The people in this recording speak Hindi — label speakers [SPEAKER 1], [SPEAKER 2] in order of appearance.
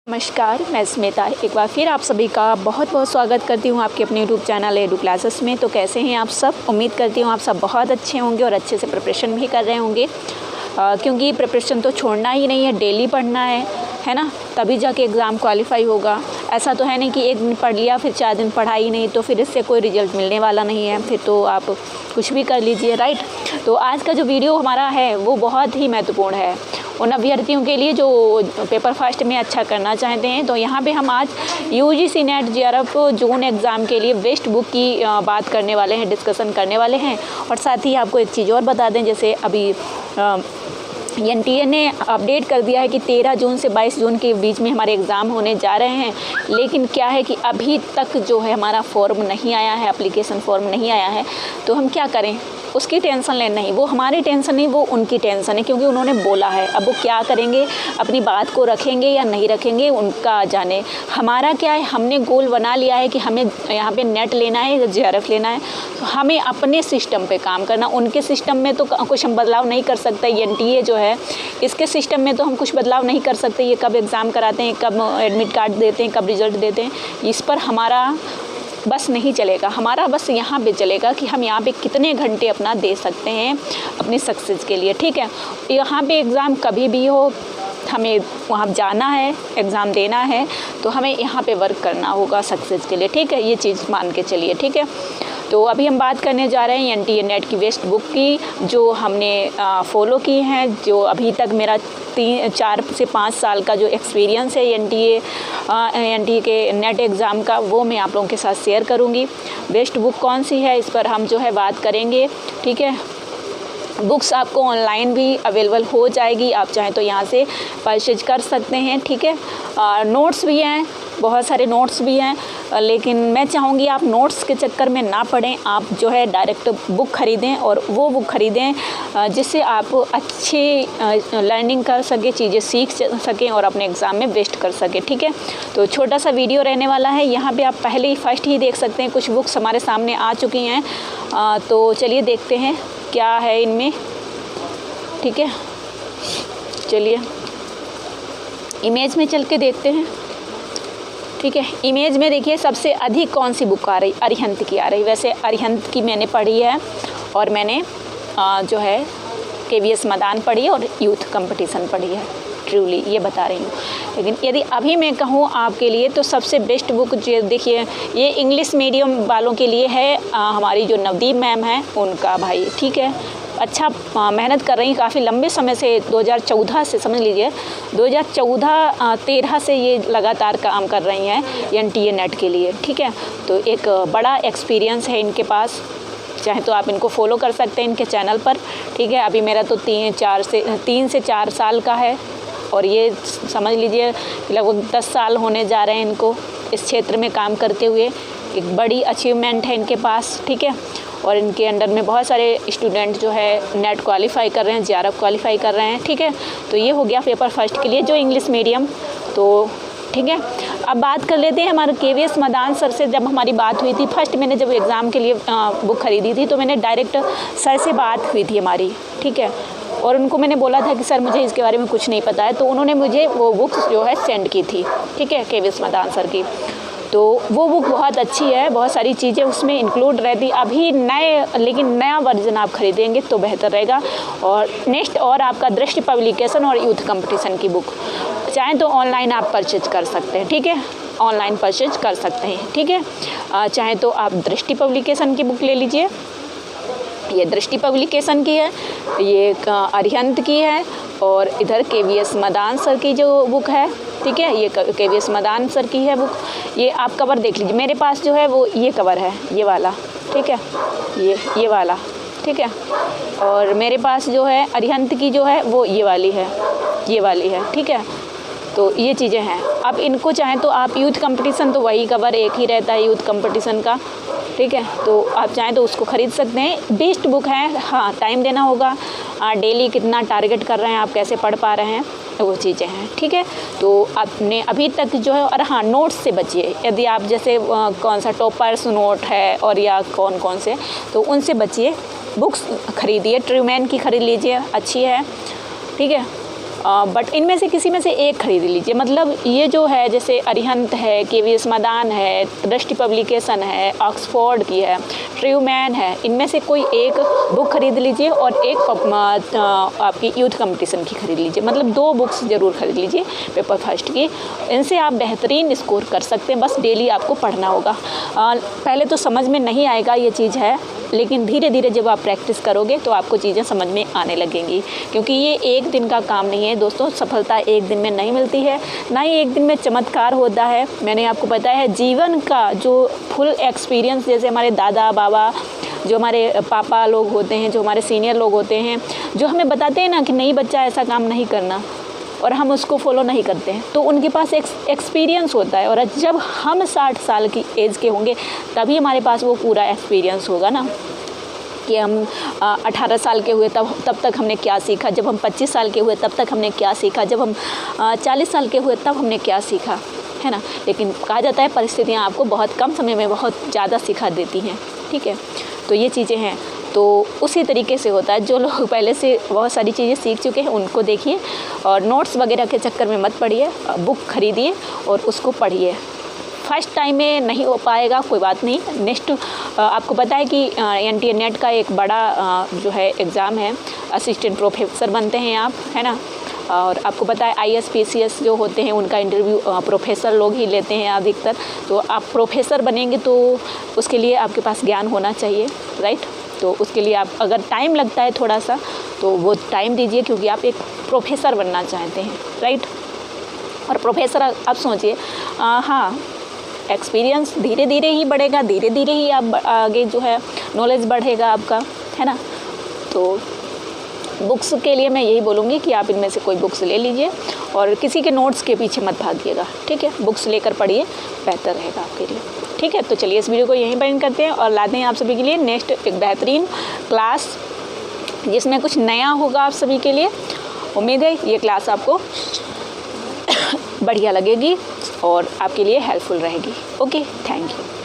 [SPEAKER 1] नमस्कार, मैं स्मिता एक बार फिर आप सभी का बहुत बहुत स्वागत करती हूँ आपके अपने यूट्यूब चैनल एडू क्लासेस में। तो कैसे हैं आप सब? उम्मीद करती हूँ आप सब बहुत अच्छे होंगे और अच्छे से प्रिपरेशन भी कर रहे होंगे, क्योंकि प्रिपरेशन तो छोड़ना ही नहीं है, डेली पढ़ना है ना, तभी जाके एग्ज़ाम क्वालिफाई होगा। ऐसा तो है नहीं कि एक दिन पढ़ लिया फिर 4 दिन पढ़ा ही नहीं, तो फिर इससे कोई रिजल्ट मिलने वाला नहीं है, फिर तो आप कुछ भी कर लीजिए, राइट। तो आज का जो वीडियो हमारा है वो बहुत ही महत्वपूर्ण है उन अभ्यर्थियों के लिए जो पेपर फर्स्ट में अच्छा करना चाहते हैं। तो यहाँ पे हम आज यूजीसी नेट जेआरएफ जून एग्ज़ाम के लिए बेस्ट बुक की बात करने वाले हैं, डिस्कशन करने वाले हैं। और साथ ही आपको एक चीज़ और बता दें, जैसे अभी एनटीए ने अपडेट कर दिया है कि 13 जून से 22 जून के बीच में हमारे एग्ज़ाम होने जा रहे हैं, लेकिन क्या है कि अभी तक जो है हमारा फॉर्म नहीं आया है, एप्लीकेशन फॉर्म नहीं आया है। तो हम क्या करें? उसकी टेंशन लेना नहीं, वो हमारी टेंशन नहीं, वो उनकी टेंशन है, क्योंकि उन्होंने बोला है। अब वो क्या करेंगे, अपनी बात को रखेंगे या नहीं रखेंगे, उनका जाने। हमारा क्या है, हमने गोल बना लिया है कि हमें यहाँ पे नेट लेना है या जेआरएफ लेना है। तो हमें अपने सिस्टम पे काम करना, उनके सिस्टम में तो कुछ हम बदलाव नहीं कर सकते। एनटीए जो है इसके सिस्टम में तो हम कुछ बदलाव नहीं कर सकते। ये कब एग्ज़ाम कराते हैं, कब एडमिट कार्ड देते हैं, कब रिजल्ट देते हैं, इस पर हमारा बस नहीं चलेगा। हमारा बस यहाँ पे चलेगा कि हम यहाँ पे कितने घंटे अपना दे सकते हैं अपनी सक्सेस के लिए, ठीक है। यहाँ पे एग्ज़ाम कभी भी हो, हमें वहाँ जाना है, एग्ज़ाम देना है, तो हमें यहाँ पे वर्क करना होगा सक्सेस के लिए, ठीक है। ये चीज़ मान के चलिए, ठीक है। तो अभी हम बात करने जा रहे हैं एनटीए नेट की बेस्ट बुक की, जो हमने फॉलो की हैं, जो अभी तक मेरा 4 से 5 साल का जो एक्सपीरियंस है एनटीए के नेट एग्ज़ाम का, वो मैं आप लोगों के साथ शेयर करूँगी। बेस्ट बुक कौन सी है, इस पर हम जो है बात करेंगे, ठीक है। बुक्स आपको ऑनलाइन भी अवेलेबल हो जाएगी, आप चाहें तो यहाँ से परचेज कर सकते हैं, ठीक है। नोट्स भी हैं, बहुत सारे नोट्स भी हैं, लेकिन मैं चाहूँगी आप नोट्स के चक्कर में ना पढ़ें, आप जो है डायरेक्ट बुक ख़रीदें, और वो बुक ख़रीदें जिससे आप अच्छी लर्निंग कर सकें, चीज़ें सीख सकें और अपने एग्ज़ाम में बेस्ट कर सकें, ठीक है। तो छोटा सा वीडियो रहने वाला है, यहाँ पे आप पहले ही फर्स्ट ही देख सकते हैं, कुछ बुक्स हमारे सामने आ चुकी हैं। तो चलिए देखते हैं क्या है इनमें, ठीक है। चलिए इमेज में चल के देखते हैं, ठीक है। इमेज में देखिए सबसे अधिक कौन सी बुक आ रही, अरिहंत की आ रही। वैसे अरिहंत की मैंने पढ़ी है, और मैंने जो है केवीएस मदान पढ़ी है और यूथ कंपटीशन पढ़ी है, ट्रूली ये बता रही हूँ। लेकिन यदि अभी मैं कहूँ आपके लिए, तो सबसे बेस्ट बुक जो देखिए, ये इंग्लिश मीडियम वालों के लिए है, हमारी जो नवदीप मैम है उनका, भाई ठीक है, अच्छा मेहनत कर रही हैं काफ़ी लंबे समय से, 2014 से, समझ लीजिए 2014-13 से ये लगातार काम कर रही हैं एनटीए नेट के लिए, ठीक है। तो एक बड़ा एक्सपीरियंस है इनके पास, चाहे तो आप इनको फॉलो कर सकते हैं इनके चैनल पर, ठीक है। अभी मेरा तो 3 से 4 साल का है, और ये समझ लीजिए लगभग 10 साल होने जा रहे हैं इनको इस क्षेत्र में काम करते हुए। एक बड़ी अचीवमेंट है इनके पास, ठीक है। और इनके अंडर में बहुत सारे स्टूडेंट जो है नेट क्वालिफाई कर रहे हैं, जेआरएफ क्वालिफाई कर रहे हैं, ठीक है। तो ये हो गया पेपर फर्स्ट के लिए जो इंग्लिश मीडियम, तो ठीक है। अब बात कर लेते हैं हमारे केवीएस मदान सर से। जब हमारी बात हुई थी फर्स्ट, मैंने जब एग्ज़ाम के लिए बुक ख़रीदी थी, तो मैंने डायरेक्ट सर से बात हुई थी हमारी, ठीक है। और उनको मैंने बोला था कि सर मुझे इसके बारे में कुछ नहीं पता है, तो उन्होंने मुझे वो बुक्स जो है सेंड की थी, ठीक है, केवीएस मदान सर की। तो वो बुक बहुत अच्छी है, बहुत सारी चीज़ें उसमें इंक्लूड रहती। अभी लेकिन नया वर्जन आप ख़रीदेंगे तो बेहतर रहेगा। और नेक्स्ट और आपका दृष्टि पब्लिकेशन और यूथ कंपटीशन की बुक चाहें तो ऑनलाइन आप परचेज कर सकते हैं, ठीक है, ऑनलाइन परचेज कर सकते हैं, ठीक है। चाहें तो आप दृष्टि पब्लिकेशन की बुक ले लीजिए, ये दृष्टि पब्लिकेशन की है, ये अरिहंत की है, और इधर केवीएस मदान सर की जो बुक है, ठीक है, ये केवीएस मदान सर की है बुक। ये आप कवर देख लीजिए, मेरे पास जो है वो ये कवर है, ये वाला, ठीक है, ये वाला, ठीक है। और मेरे पास जो है अरिहंत की जो है वो ये वाली है, ठीक है। तो ये चीज़ें हैं। अब इनको चाहें तो आप यूथ कंपटीशन, तो वही कवर एक ही रहता है यूथ कंपटीशन का, ठीक है। तो आप चाहें तो उसको ख़रीद सकते हैं, बेस्ट बुक है। हाँ, टाइम देना होगा, डेली कितना टारगेट कर रहे हैं आप, कैसे पढ़ पा रहे हैं, वो चीज़ें हैं, ठीक है। तो आपने अभी तक जो है, और हाँ, नोट्स से बचिए। यदि आप जैसे कौन सा टॉपर्स नोट है और या कौन से, तो उनसे बचिए। बुक्स खरीदिए, ट्रूमैन की ख़रीद लीजिए, अच्छी है, ठीक है। बट इनमें से किसी में से एक खरीद लीजिए। मतलब ये जो है जैसे अरिहंत है, केवीएस मदान है, दृष्टि पब्लिकेशन है, ऑक्सफोर्ड की है, ट्रूमैन है, इनमें से कोई एक बुक खरीद लीजिए और एक आपकी यूथ कंपटीशन की खरीद लीजिए। मतलब 2 बुक्स ज़रूर खरीद लीजिए पेपर फर्स्ट की। इनसे आप बेहतरीन स्कोर कर सकते हैं। बस डेली आपको पढ़ना होगा। पहले तो समझ में नहीं आएगा ये चीज़ है, लेकिन धीरे धीरे जब आप प्रैक्टिस करोगे तो आपको चीज़ें समझ में आने लगेंगी। क्योंकि ये एक दिन का काम नहीं है दोस्तों, सफलता एक दिन में नहीं मिलती है, ना ही एक दिन में चमत्कार होता है। मैंने आपको बताया है जीवन का जो फुल एक्सपीरियंस, जैसे हमारे दादा बाबा, जो हमारे पापा लोग होते हैं, जो हमारे सीनियर लोग होते हैं, जो हमें बताते हैं ना कि नहीं बच्चा ऐसा काम नहीं करना, और हम उसको फॉलो नहीं करते हैं, तो उनके पास एक्सपीरियंस होता है। और जब हम 60 साल की एज के होंगे तभी हमारे पास वो पूरा एक्सपीरियंस होगा ना, कि हम 18 साल के हुए तब तक हमने क्या सीखा, जब हम 25 साल के हुए तब तक हमने क्या सीखा, जब हम 40 साल के हुए तब हमने क्या सीखा, है ना। लेकिन कहा जाता है परिस्थितियाँ आपको बहुत कम समय में बहुत ज़्यादा सिखा देती हैं, ठीक है। तो ये चीज़ें हैं, तो उसी तरीके से होता है। जो लोग पहले से बहुत सारी चीज़ें सीख चुके हैं उनको देखिए, और नोट्स वगैरह के चक्कर में मत पढ़िए, बुक खरीदिए और उसको पढ़िए। फर्स्ट टाइम में नहीं हो पाएगा, कोई बात नहीं, नेक्स्ट आपको पता है कि NTA नेट का एक बड़ा जो है एग्ज़ाम है, असिस्टेंट प्रोफेसर बनते हैं आप, है ना। और आपको पता है IAS PCS जो होते हैं उनका इंटरव्यू प्रोफेसर लोग ही लेते हैं अधिकतर। तो आप प्रोफेसर बनेंगे तो उसके लिए आपके पास ज्ञान होना चाहिए, राइट। तो उसके लिए आप अगर टाइम लगता है थोड़ा सा तो वो टाइम दीजिए, क्योंकि आप एक प्रोफेसर बनना चाहते हैं, राइट। और प्रोफेसर आप सोचिए, हाँ, एक्सपीरियंस धीरे धीरे ही बढ़ेगा, धीरे धीरे ही आप आगे जो है नॉलेज बढ़ेगा आपका, है ना। तो बुक्स के लिए मैं यही बोलूँगी कि आप इनमें से कोई बुक्स ले लीजिए और किसी के नोट्स के पीछे मत भागिएगा, ठीक है। बुक्स लेकर पढ़िए, बेहतर रहेगा आपके लिए, ठीक है। तो चलिए इस वीडियो को यहीं पर एंड करते हैं और लाते हैं आप सभी के लिए नेक्स्ट एक बेहतरीन क्लास, जिसमें कुछ नया होगा आप सभी के लिए। उम्मीद है ये क्लास आपको बढ़िया लगेगी और आपके लिए हेल्पफुल रहेगी। Okay, thank you.